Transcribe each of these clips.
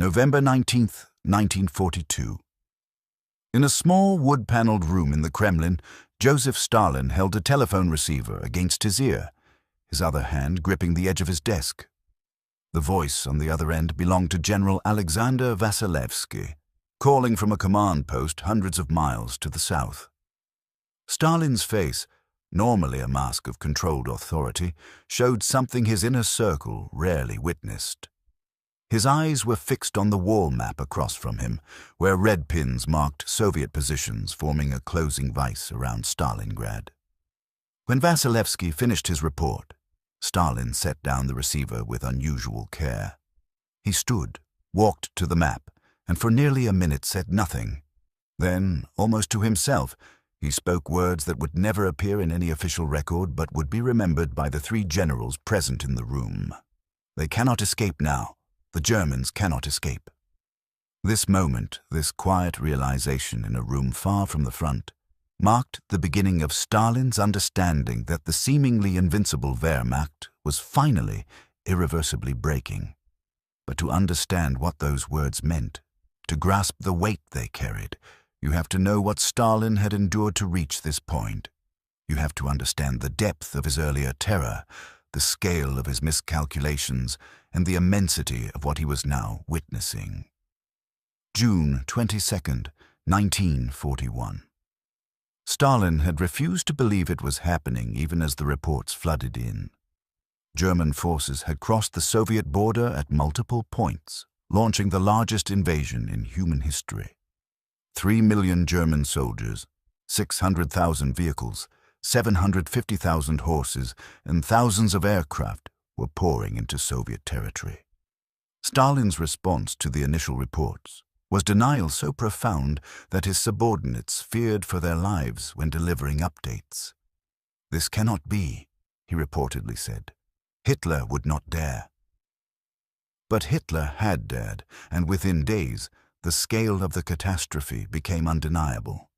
November 19th, 1942. In a small wood-paneled room in the Kremlin, Joseph Stalin held a telephone receiver against his ear, his other hand gripping the edge of his desk. The voice on the other end belonged to General Alexander Vasilevsky, calling from a command post hundreds of miles to the south. Stalin's face, normally a mask of controlled authority, showed something his inner circle rarely witnessed. His eyes were fixed on the wall map across from him, where red pins marked Soviet positions forming a closing vise around Stalingrad. When Vasilevsky finished his report, Stalin set down the receiver with unusual care. He stood, walked to the map, and for nearly a minute said nothing. Then, almost to himself, he spoke words that would never appear in any official record but would be remembered by the three generals present in the room. They cannot escape now. The Germans cannot escape. This moment, this quiet realization in a room far from the front, marked the beginning of Stalin's understanding that the seemingly invincible Wehrmacht was finally, irreversibly breaking. But to understand what those words meant, to grasp the weight they carried, you have to know what Stalin had endured to reach this point. You have to understand the depth of his earlier terror, the scale of his miscalculations, and the immensity of what he was now witnessing. June 22nd, 1941. Stalin had refused to believe it was happening even as the reports flooded in. German forces had crossed the Soviet border at multiple points, launching the largest invasion in human history. 3 million German soldiers, 600,000 vehicles, 750,000 horses, and thousands of aircraft were pouring into Soviet territory. Stalin's response to the initial reports was denial so profound that his subordinates feared for their lives when delivering updates. "This cannot be," he reportedly said. "Hitler would not dare." But Hitler had dared, and within days, the scale of the catastrophe became undeniable.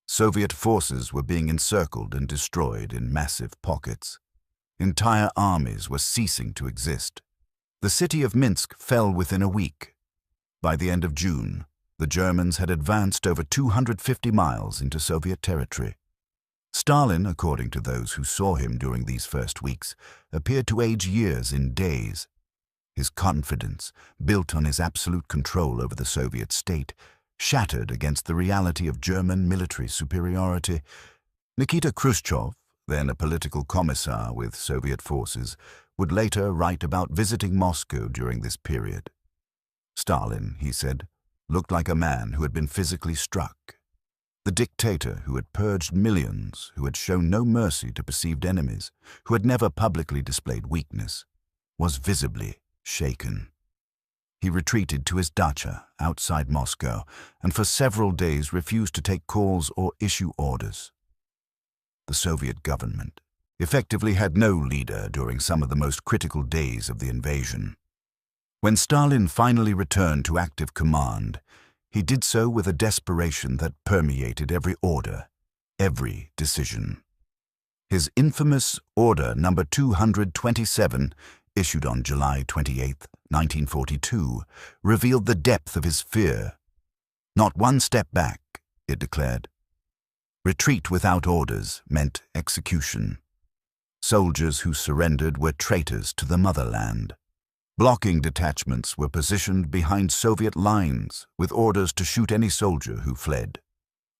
Soviet forces were being encircled and destroyed in massive pockets. Entire armies were ceasing to exist. The city of Minsk fell within a week. By the end of June, the Germans had advanced over 250 miles into Soviet territory. Stalin, according to those who saw him during these first weeks, appeared to age years in days. His confidence, built on his absolute control over the Soviet state, shattered against the reality of German military superiority. Nikita Khrushchev, then a political commissar with Soviet forces, would later write about visiting Moscow during this period. Stalin, he said, looked like a man who had been physically struck. The dictator who had purged millions, who had shown no mercy to perceived enemies, who had never publicly displayed weakness, was visibly shaken. He retreated to his dacha outside Moscow and for several days refused to take calls or issue orders. The Soviet government effectively had no leader during some of the most critical days of the invasion. When Stalin finally returned to active command, he did so with a desperation that permeated every order, every decision. His infamous Order No. 227, issued on July 28, 1942, revealed the depth of his fear. "Not one step back," it declared. Retreat without orders meant execution. Soldiers who surrendered were traitors to the motherland. Blocking detachments were positioned behind Soviet lines with orders to shoot any soldier who fled.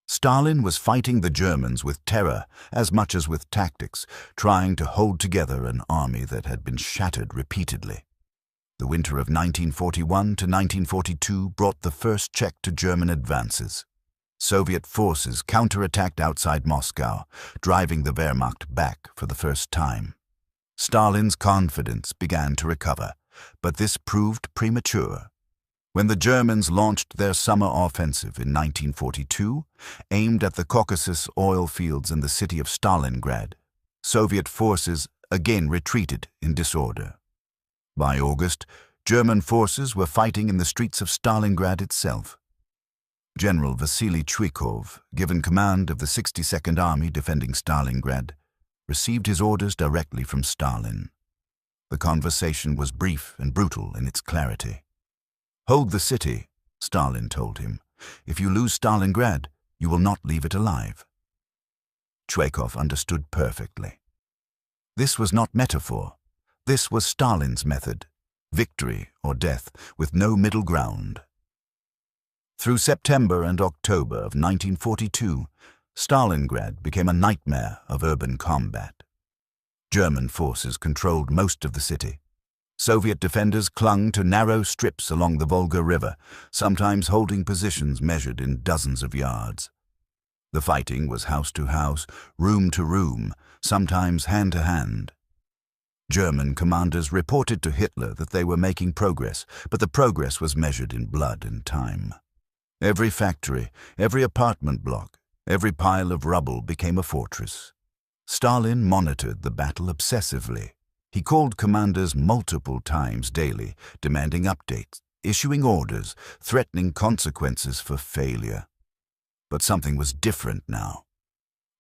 Stalin was fighting the Germans with terror as much as with tactics, trying to hold together an army that had been shattered repeatedly. The winter of 1941 to 1942 brought the first check to German advances. Soviet forces counterattacked outside Moscow, driving the Wehrmacht back for the first time. Stalin's confidence began to recover, but this proved premature. When the Germans launched their summer offensive in 1942, aimed at the Caucasus oil fields and the city of Stalingrad, Soviet forces again retreated in disorder. By August, German forces were fighting in the streets of Stalingrad itself. General Vasily Chuikov, given command of the 62nd Army defending Stalingrad, received his orders directly from Stalin. The conversation was brief and brutal in its clarity. "Hold the city," Stalin told him. "If you lose Stalingrad, you will not leave it alive." Zhukov understood perfectly. This was not metaphor. This was Stalin's method. Victory or death, with no middle ground. Through September and October of 1942, Stalingrad became a nightmare of urban combat. German forces controlled most of the city. Soviet defenders clung to narrow strips along the Volga River, sometimes holding positions measured in dozens of yards. The fighting was house to house, room to room, sometimes hand to hand. German commanders reported to Hitler that they were making progress, but the progress was measured in blood and time. Every factory, every apartment block, every pile of rubble became a fortress. Stalin monitored the battle obsessively. He called commanders multiple times daily, demanding updates, issuing orders, threatening consequences for failure. But something was different now.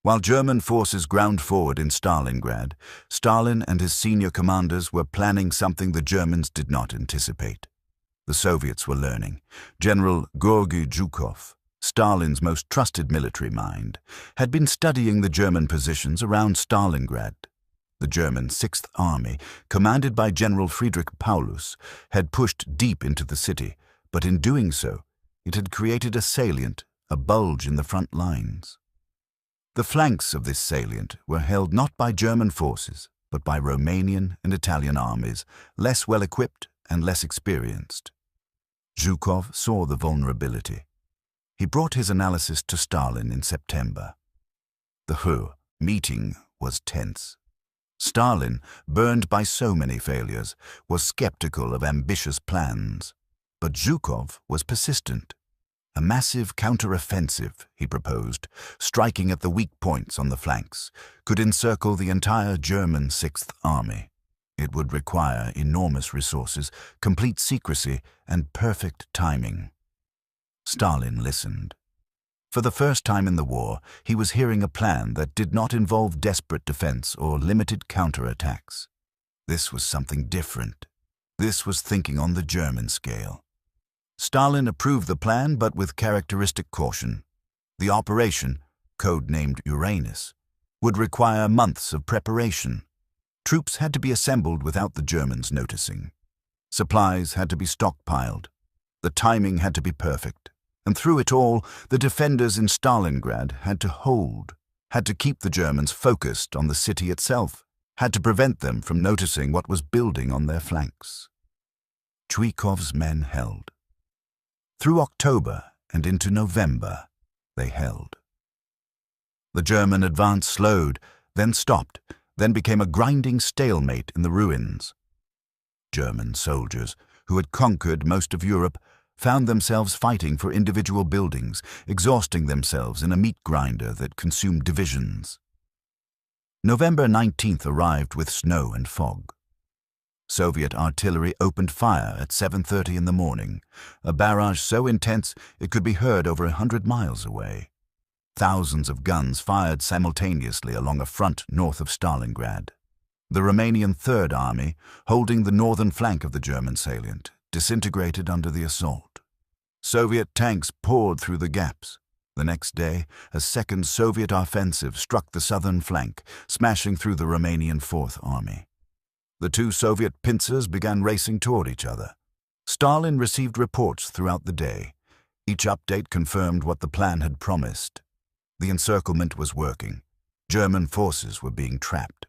While German forces ground forward in Stalingrad, Stalin and his senior commanders were planning something the Germans did not anticipate. The Soviets were learning. General Georgy Zhukov, Stalin's most trusted military mind, had been studying the German positions around Stalingrad. The German Sixth Army, commanded by General Friedrich Paulus, had pushed deep into the city, but in doing so, it had created a salient, a bulge in the front lines. The flanks of this salient were held not by German forces, but by Romanian and Italian armies, less well-equipped and less experienced. Zhukov saw the vulnerability. He brought his analysis to Stalin in September. The meeting was tense. Stalin, burned by so many failures, was skeptical of ambitious plans. But Zhukov was persistent. A massive counter-offensive, he proposed, striking at the weak points on the flanks, could encircle the entire German Sixth Army. It would require enormous resources, complete secrecy, and perfect timing. Stalin listened. For the first time in the war, he was hearing a plan that did not involve desperate defense or limited counterattacks. This was something different. This was thinking on the German scale. Stalin approved the plan, but with characteristic caution. The operation, codenamed Uranus, would require months of preparation. Troops had to be assembled without the Germans noticing. Supplies had to be stockpiled. The timing had to be perfect. And through it all, the defenders in Stalingrad had to keep the Germans focused on the city itself, had to prevent them from noticing what was building on their flanks. Zhukov's men held. Through October and into November, they held. The German advance slowed, then stopped, then became a grinding stalemate in the ruins. German soldiers, who had conquered most of Europe, found themselves fighting for individual buildings, exhausting themselves in a meat grinder that consumed divisions. November 19th arrived with snow and fog. Soviet artillery opened fire at 7:30 in the morning, a barrage so intense it could be heard over 100 miles away. Thousands of guns fired simultaneously along a front north of Stalingrad. The Romanian Third Army, holding the northern flank of the German salient, disintegrated under the assault. Soviet tanks poured through the gaps. The next day, a second Soviet offensive struck the southern flank, smashing through the Romanian Fourth Army. The two Soviet pincers began racing toward each other. Stalin received reports throughout the day. Each update confirmed what the plan had promised. The encirclement was working. German forces were being trapped.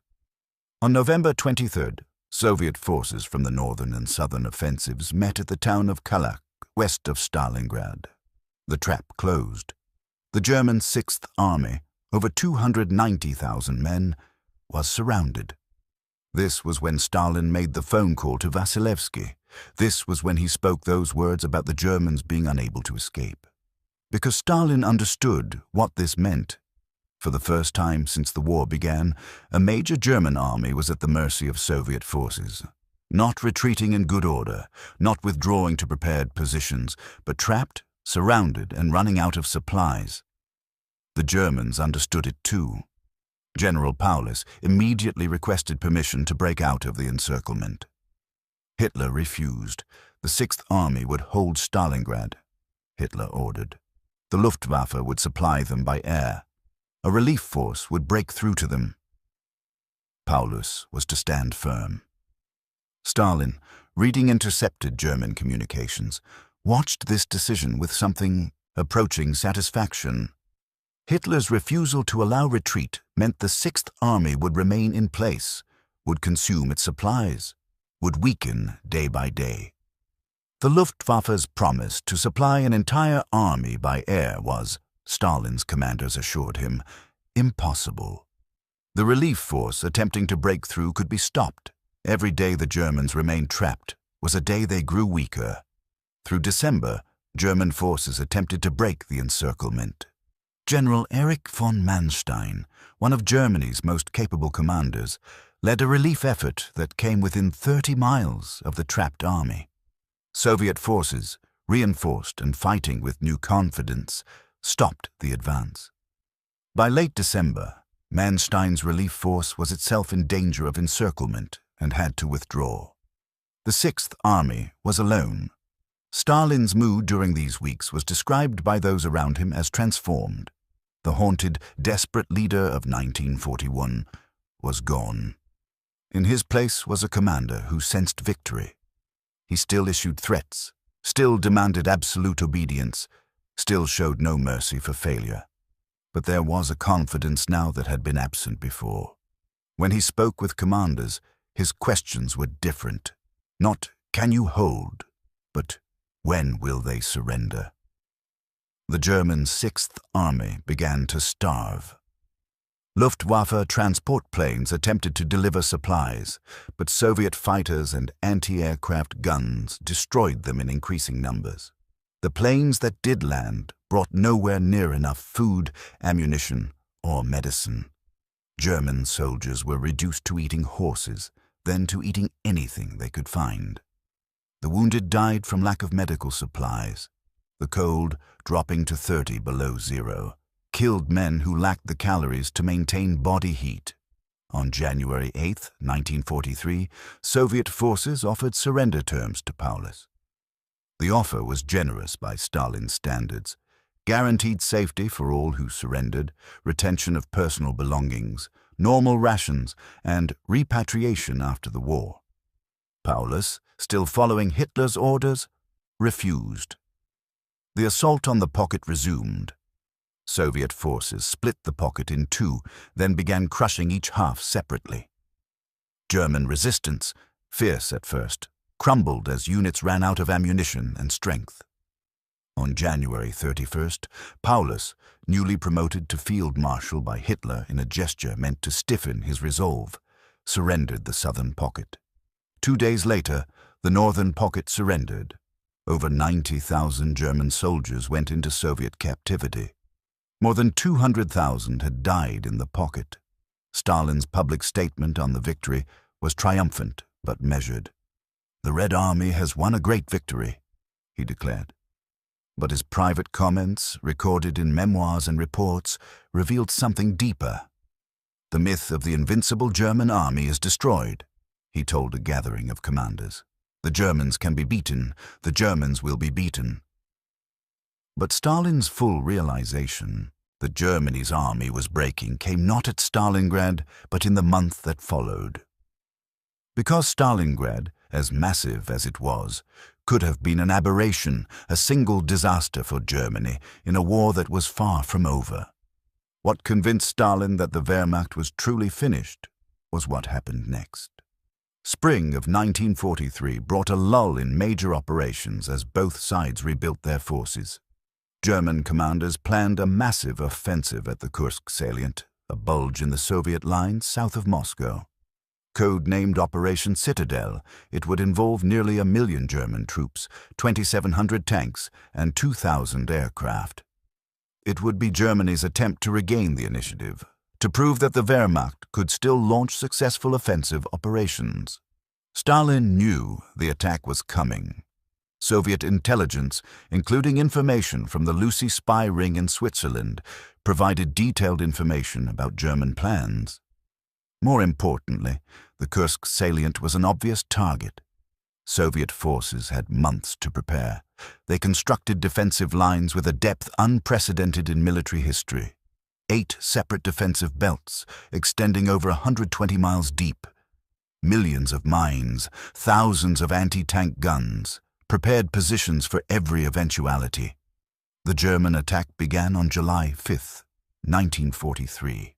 On November 23rd, Soviet forces from the northern and southern offensives met at the town of Kalach, west of Stalingrad. The trap closed. The German Sixth Army, over 290,000 men, was surrounded. This was when Stalin made the phone call to Vasilevsky. This was when he spoke those words about the Germans being unable to escape. Because Stalin understood what this meant. For the first time since the war began, a major German army was at the mercy of Soviet forces. Not retreating in good order, not withdrawing to prepared positions, but trapped, surrounded, and running out of supplies. The Germans understood it too. General Paulus immediately requested permission to break out of the encirclement. Hitler refused. The Sixth Army would hold Stalingrad, Hitler ordered. The Luftwaffe would supply them by air. A relief force would break through to them. Paulus was to stand firm. Stalin, reading intercepted German communications, watched this decision with something approaching satisfaction. Hitler's refusal to allow retreat meant the Sixth Army would remain in place, would consume its supplies, would weaken day by day. The Luftwaffe's promise to supply an entire army by air was, Stalin's commanders assured him, impossible. The relief force attempting to break through could be stopped. Every day the Germans remained trapped was a day they grew weaker. Through December, German forces attempted to break the encirclement. General Erich von Manstein, one of Germany's most capable commanders, led a relief effort that came within 30 miles of the trapped army. Soviet forces, reinforced and fighting with new confidence, stopped the advance. By late December, Manstein's relief force was itself in danger of encirclement and had to withdraw. The Sixth Army was alone. Stalin's mood during these weeks was described by those around him as transformed. The haunted, desperate leader of 1941 was gone. In his place was a commander who sensed victory. He still issued threats, still demanded absolute obedience, still showed no mercy for failure. But there was a confidence now that had been absent before. When he spoke with commanders, his questions were different. Not, "Can you hold?" but, "When will they surrender?" The German Sixth Army began to starve. Luftwaffe transport planes attempted to deliver supplies, but Soviet fighters and anti-aircraft guns destroyed them in increasing numbers. The planes that did land brought nowhere near enough food, ammunition, or medicine. German soldiers were reduced to eating horses, then to eating anything they could find. The wounded died from lack of medical supplies. The cold, dropping to 30 below zero, killed men who lacked the calories to maintain body heat. On January 8, 1943, Soviet forces offered surrender terms to Paulus. The offer was generous by Stalin's standards, guaranteed safety for all who surrendered, retention of personal belongings, normal rations, and repatriation after the war. Paulus, still following Hitler's orders, refused. The assault on the pocket resumed. Soviet forces split the pocket in two, then began crushing each half separately. German resistance, fierce at first, crumbled as units ran out of ammunition and strength. On January 31st, Paulus, newly promoted to field marshal by Hitler in a gesture meant to stiffen his resolve, surrendered the southern pocket. 2 days later, the northern pocket surrendered. Over 90,000 German soldiers went into Soviet captivity. More than 200,000 had died in the pocket. Stalin's public statement on the victory was triumphant but measured. "The Red Army has won a great victory," he declared. But his private comments, recorded in memoirs and reports, revealed something deeper. "The myth of the invincible German army is destroyed," he told a gathering of commanders. "The Germans can be beaten. The Germans will be beaten." But Stalin's full realization that Germany's army was breaking came not at Stalingrad, but in the month that followed. Because Stalingrad, as massive as it was, could have been an aberration, a single disaster for Germany in a war that was far from over. What convinced Stalin that the Wehrmacht was truly finished was what happened next. Spring of 1943 brought a lull in major operations as both sides rebuilt their forces. German commanders planned a massive offensive at the Kursk salient, a bulge in the Soviet lines south of Moscow. Code-named Operation Citadel, it would involve nearly 1 million German troops, 2,700 tanks, and 2,000 aircraft. It would be Germany's attempt to regain the initiative, to prove that the Wehrmacht could still launch successful offensive operations. Stalin knew the attack was coming. Soviet intelligence, including information from the Lucy spy ring in Switzerland, provided detailed information about German plans. More importantly, the Kursk salient was an obvious target. Soviet forces had months to prepare. They constructed defensive lines with a depth unprecedented in military history. 8 separate defensive belts, extending over 120 miles deep. Millions of mines, thousands of anti-tank guns, prepared positions for every eventuality. The German attack began on July 5, 1943.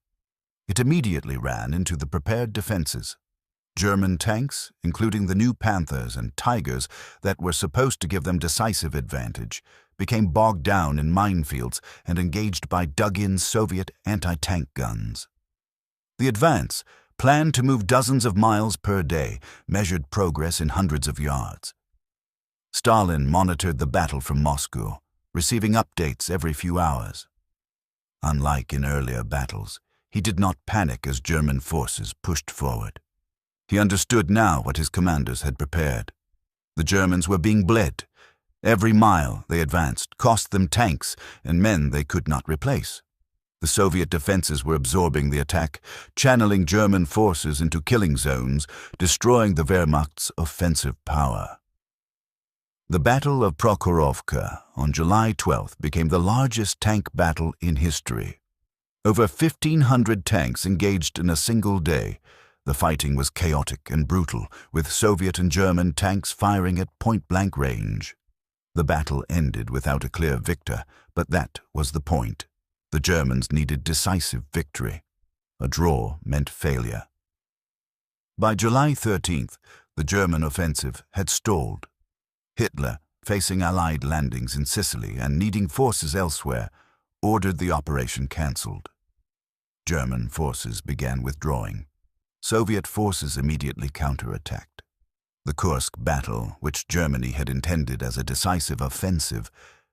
It immediately ran into the prepared defenses. German tanks, including the new Panthers and Tigers that were supposed to give them decisive advantage, became bogged down in minefields and engaged by dug-in Soviet anti-tank guns. The advance, planned to move dozens of miles per day, measured progress in hundreds of yards. Stalin monitored the battle from Moscow, receiving updates every few hours. Unlike in earlier battles, he did not panic as German forces pushed forward. He understood now what his commanders had prepared. The Germans were being bled. Every mile they advanced cost them tanks and men they could not replace. The Soviet defenses were absorbing the attack, channeling German forces into killing zones, destroying the Wehrmacht's offensive power. The Battle of Prokhorovka on July 12th became the largest tank battle in history. Over 1,500 tanks engaged in a single day. The fighting was chaotic and brutal, with Soviet and German tanks firing at point-blank range. The battle ended without a clear victor, but that was the point. The Germans needed decisive victory. A draw meant failure. By July 13th, the German offensive had stalled. Hitler, facing Allied landings in Sicily and needing forces elsewhere, ordered the operation cancelled. German forces began withdrawing. Soviet forces immediately counterattacked. The Kursk battle, which Germany had intended as a decisive offensive,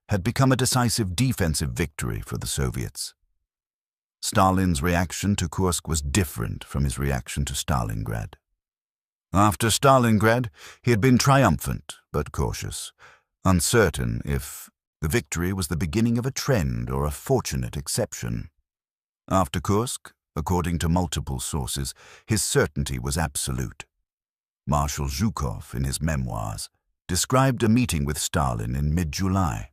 had become a decisive defensive victory for the Soviets. Stalin's reaction to Kursk was different from his reaction to Stalingrad. After Stalingrad, he had been triumphant but cautious, uncertain if the victory was the beginning of a trend or a fortunate exception. After Kursk, according to multiple sources, his certainty was absolute. Marshal Zhukov, in his memoirs, described a meeting with Stalin in mid-July.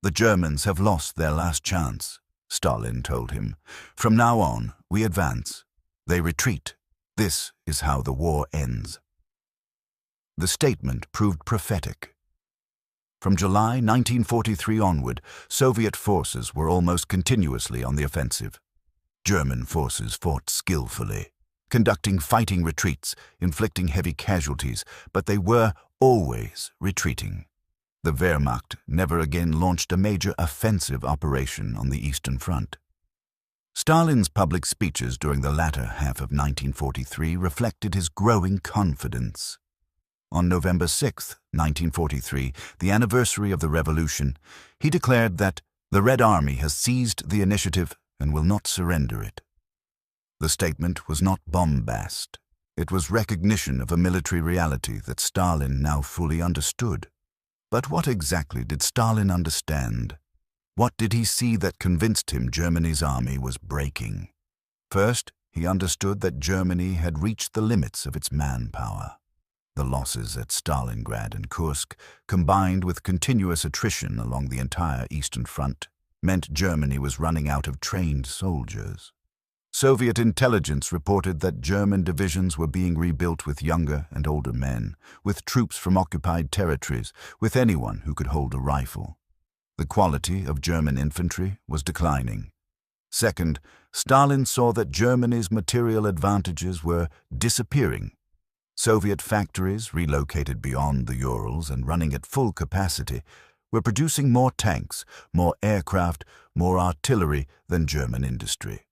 "The Germans have lost their last chance," Stalin told him. "From now on, we advance. They retreat. This is how the war ends." The statement proved prophetic. From July 1943 onward, Soviet forces were almost continuously on the offensive. German forces fought skillfully, conducting fighting retreats, inflicting heavy casualties, but they were always retreating. The Wehrmacht never again launched a major offensive operation on the Eastern Front. Stalin's public speeches during the latter half of 1943 reflected his growing confidence. On November 6, 1943, the anniversary of the revolution, he declared that the Red Army has seized the initiative and will not surrender it. The statement was not bombast. It was recognition of a military reality that Stalin now fully understood. But what exactly did Stalin understand? What did he see that convinced him Germany's army was breaking? First, he understood that Germany had reached the limits of its manpower. The losses at Stalingrad and Kursk, combined with continuous attrition along the entire Eastern Front, meant Germany was running out of trained soldiers. Soviet intelligence reported that German divisions were being rebuilt with younger and older men, with troops from occupied territories, with anyone who could hold a rifle. The quality of German infantry was declining. Second, Stalin saw that Germany's material advantages were disappearing. Soviet factories, relocated beyond the Urals and running at full capacity, were producing more tanks, more aircraft, more artillery than German industry.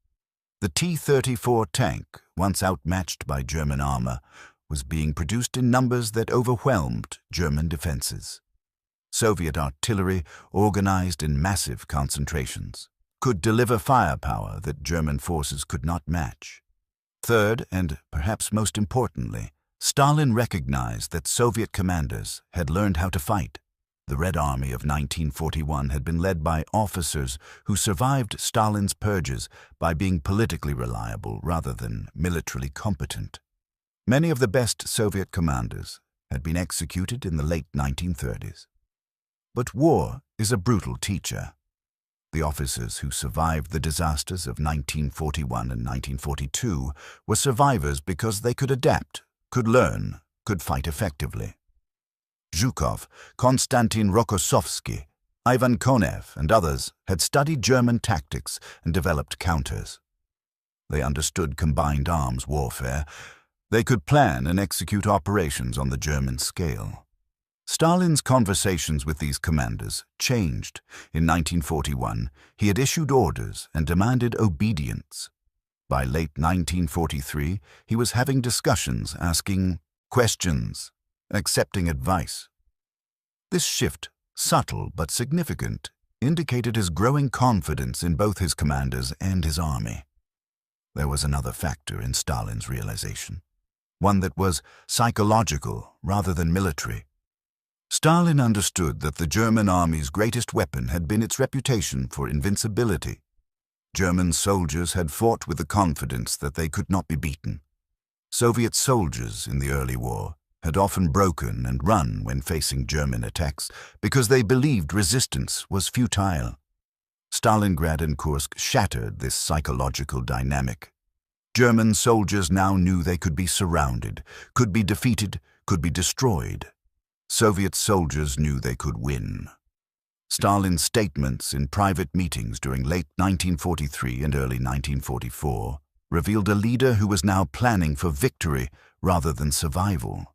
The T-34 tank, once outmatched by German armor, was being produced in numbers that overwhelmed German defenses. Soviet artillery, organized in massive concentrations, could deliver firepower that German forces could not match. Third, and perhaps most importantly, Stalin recognized that Soviet commanders had learned how to fight. The Red Army of 1941 had been led by officers who survived Stalin's purges by being politically reliable rather than militarily competent. Many of the best Soviet commanders had been executed in the late 1930s. But war is a brutal teacher. The officers who survived the disasters of 1941 and 1942 were survivors because they could adapt, could learn, could fight effectively. Zhukov, Konstantin Rokossovsky, Ivan Konev, and others had studied German tactics and developed counters. They understood combined arms warfare. They could plan and execute operations on the German scale. Stalin's conversations with these commanders changed. In 1941, he had issued orders and demanded obedience. By late 1943, he was having discussions, asking questions, accepting advice. This shift, subtle but significant, indicated his growing confidence in both his commanders and his army. There was another factor in Stalin's realization, one that was psychological rather than military. Stalin understood that the German army's greatest weapon had been its reputation for invincibility. German soldiers had fought with the confidence that they could not be beaten. Soviet soldiers in the early war had often broken and run when facing German attacks because they believed resistance was futile. Stalingrad and Kursk shattered this psychological dynamic. German soldiers now knew they could be surrounded, could be defeated, could be destroyed. Soviet soldiers knew they could win. Stalin's statements in private meetings during late 1943 and early 1944 revealed a leader who was now planning for victory rather than survival.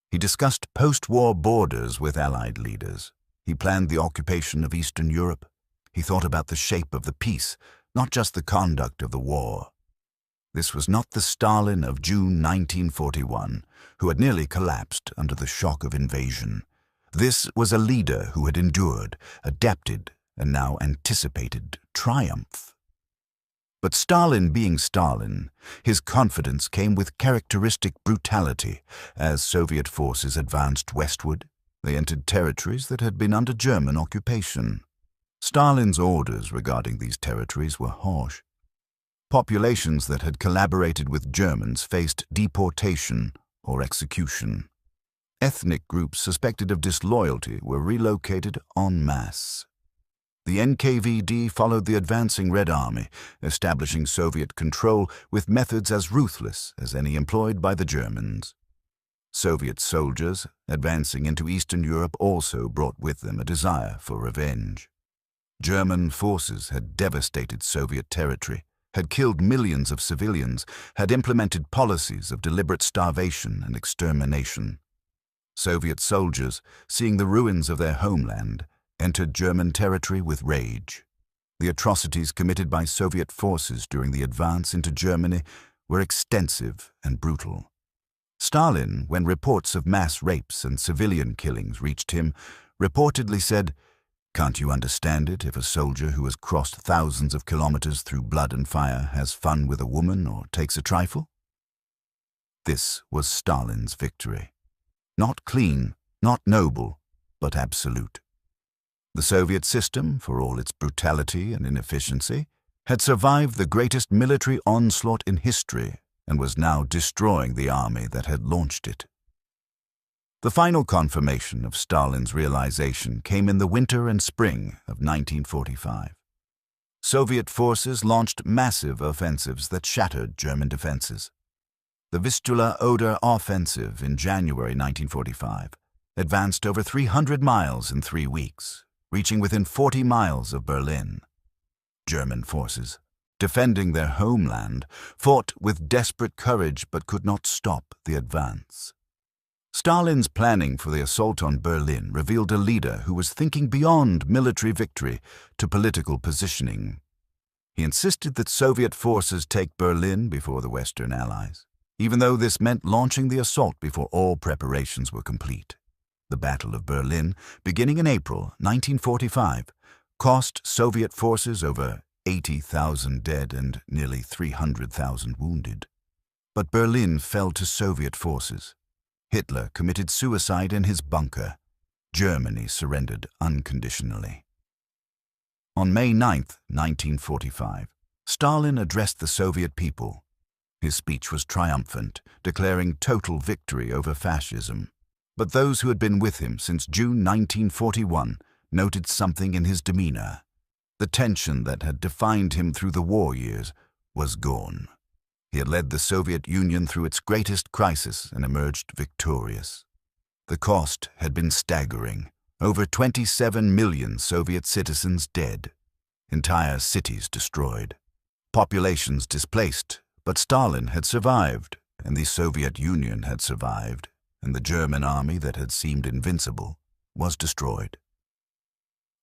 He discussed post-war borders with Allied leaders. He planned the occupation of Eastern Europe. He thought about the shape of the peace, not just the conduct of the war. This was not the Stalin of June 1941, who had nearly collapsed under the shock of invasion. This was a leader who had endured, adapted, and now anticipated triumph. But Stalin being Stalin, his confidence came with characteristic brutality. As Soviet forces advanced westward, they entered territories that had been under German occupation. Stalin's orders regarding these territories were harsh. Populations that had collaborated with Germans faced deportation or execution. Ethnic groups suspected of disloyalty were relocated en masse. The NKVD followed the advancing Red Army, establishing Soviet control with methods as ruthless as any employed by the Germans. Soviet soldiers advancing into Eastern Europe also brought with them a desire for revenge. German forces had devastated Soviet territory, had killed millions of civilians, had implemented policies of deliberate starvation and extermination. Soviet soldiers, seeing the ruins of their homeland, entered German territory with rage. The atrocities committed by Soviet forces during the advance into Germany were extensive and brutal. Stalin, when reports of mass rapes and civilian killings reached him, reportedly said, "Can't you understand it if a soldier who has crossed thousands of kilometers through blood and fire has fun with a woman or takes a trifle?" This was Stalin's victory. Not clean, not noble, but absolute. The Soviet system, for all its brutality and inefficiency, had survived the greatest military onslaught in history and was now destroying the army that had launched it. The final confirmation of Stalin's realization came in the winter and spring of 1945. Soviet forces launched massive offensives that shattered German defenses. The Vistula-Oder offensive in January 1945 advanced over 300 miles in 3 weeks, reaching within 40 miles of Berlin. German forces, defending their homeland, fought with desperate courage but could not stop the advance. Stalin's planning for the assault on Berlin revealed a leader who was thinking beyond military victory to political positioning. He insisted that Soviet forces take Berlin before the Western Allies, even though this meant launching the assault before all preparations were complete. The Battle of Berlin, beginning in April 1945, cost Soviet forces over 80,000 dead and nearly 300,000 wounded. But Berlin fell to Soviet forces. Hitler committed suicide in his bunker. Germany surrendered unconditionally. On May 9, 1945, Stalin addressed the Soviet people. His speech was triumphant, declaring total victory over fascism. But those who had been with him since June 1941 noted something in his demeanor. The tension that had defined him through the war years was gone. He had led the Soviet Union through its greatest crisis and emerged victorious. The cost had been staggering. Over 27 million Soviet citizens dead. Entire cities destroyed. Populations displaced, but Stalin had survived, and the Soviet Union had survived, and the German army that had seemed invincible was destroyed.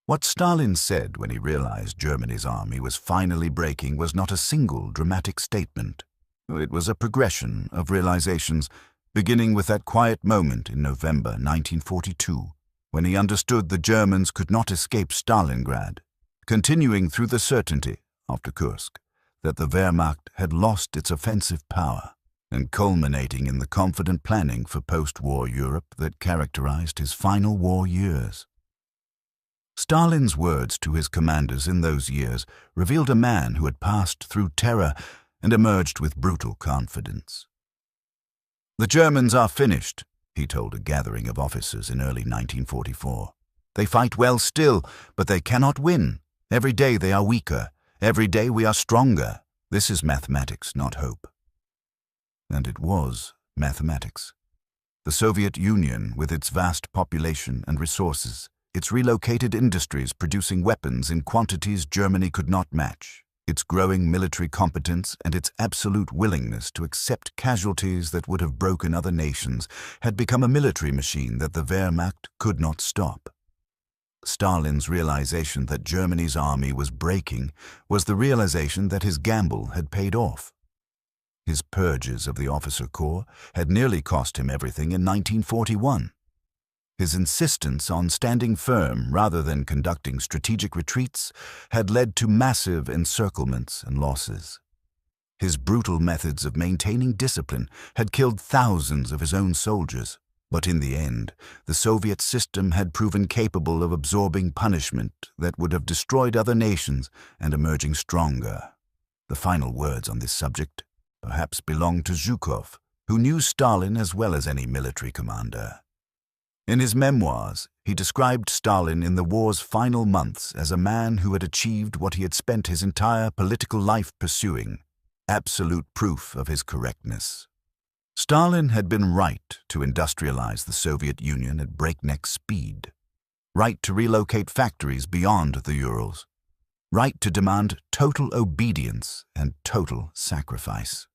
What Stalin said when he realized Germany's army was finally breaking was not a single dramatic statement. It was a progression of realizations, beginning with that quiet moment in November 1942, when he understood the Germans could not escape Stalingrad, continuing through the certainty, after Kursk, that the Wehrmacht had lost its offensive power, and culminating in the confident planning for post-war Europe that characterized his final war years. Stalin's words to his commanders in those years revealed a man who had passed through terror and emerged with brutal confidence. "The Germans are finished," he told a gathering of officers in early 1944. "They fight well still, but they cannot win. Every day they are weaker. Every day we are stronger. This is mathematics, not hope." And it was mathematics. The Soviet Union, with its vast population and resources, its relocated industries producing weapons in quantities Germany could not match, its growing military competence and its absolute willingness to accept casualties that would have broken other nations, had become a military machine that the Wehrmacht could not stop. Stalin's realization that Germany's army was breaking was the realization that his gamble had paid off. His purges of the officer corps had nearly cost him everything in 1941. His insistence on standing firm rather than conducting strategic retreats had led to massive encirclements and losses. His brutal methods of maintaining discipline had killed thousands of his own soldiers, but in the end, the Soviet system had proven capable of absorbing punishment that would have destroyed other nations and emerging stronger. The final words on this subject perhaps belong to Zhukov, who knew Stalin as well as any military commander. In his memoirs, he described Stalin in the war's final months as a man who had achieved what he had spent his entire political life pursuing, absolute proof of his correctness. Stalin had been right to industrialize the Soviet Union at breakneck speed, right to relocate factories beyond the Urals, right to demand total obedience and total sacrifice.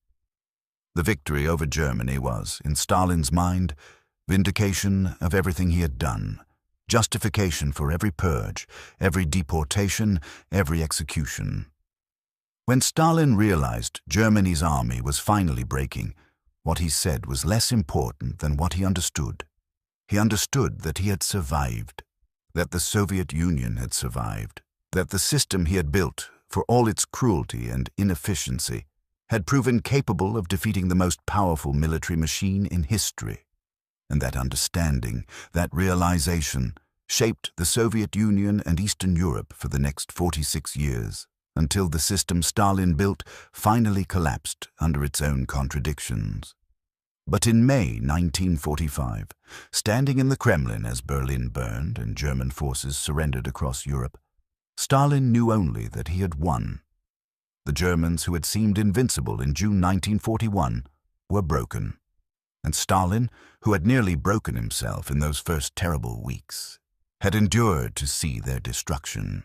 The victory over Germany was, in Stalin's mind, vindication of everything he had done, justification for every purge, every deportation, every execution. When Stalin realized Germany's army was finally breaking, what he said was less important than what he understood. He understood that he had survived, that the Soviet Union had survived, that the system he had built, for all its cruelty and inefficiency, had proven capable of defeating the most powerful military machine in history. And that understanding, that realization, shaped the Soviet Union and Eastern Europe for the next 46 years, until the system Stalin built finally collapsed under its own contradictions. But in May 1945, standing in the Kremlin as Berlin burned and German forces surrendered across Europe, Stalin knew only that he had won. The Germans who had seemed invincible in June 1941 were broken. And Stalin, who had nearly broken himself in those first terrible weeks, had endured to see their destruction.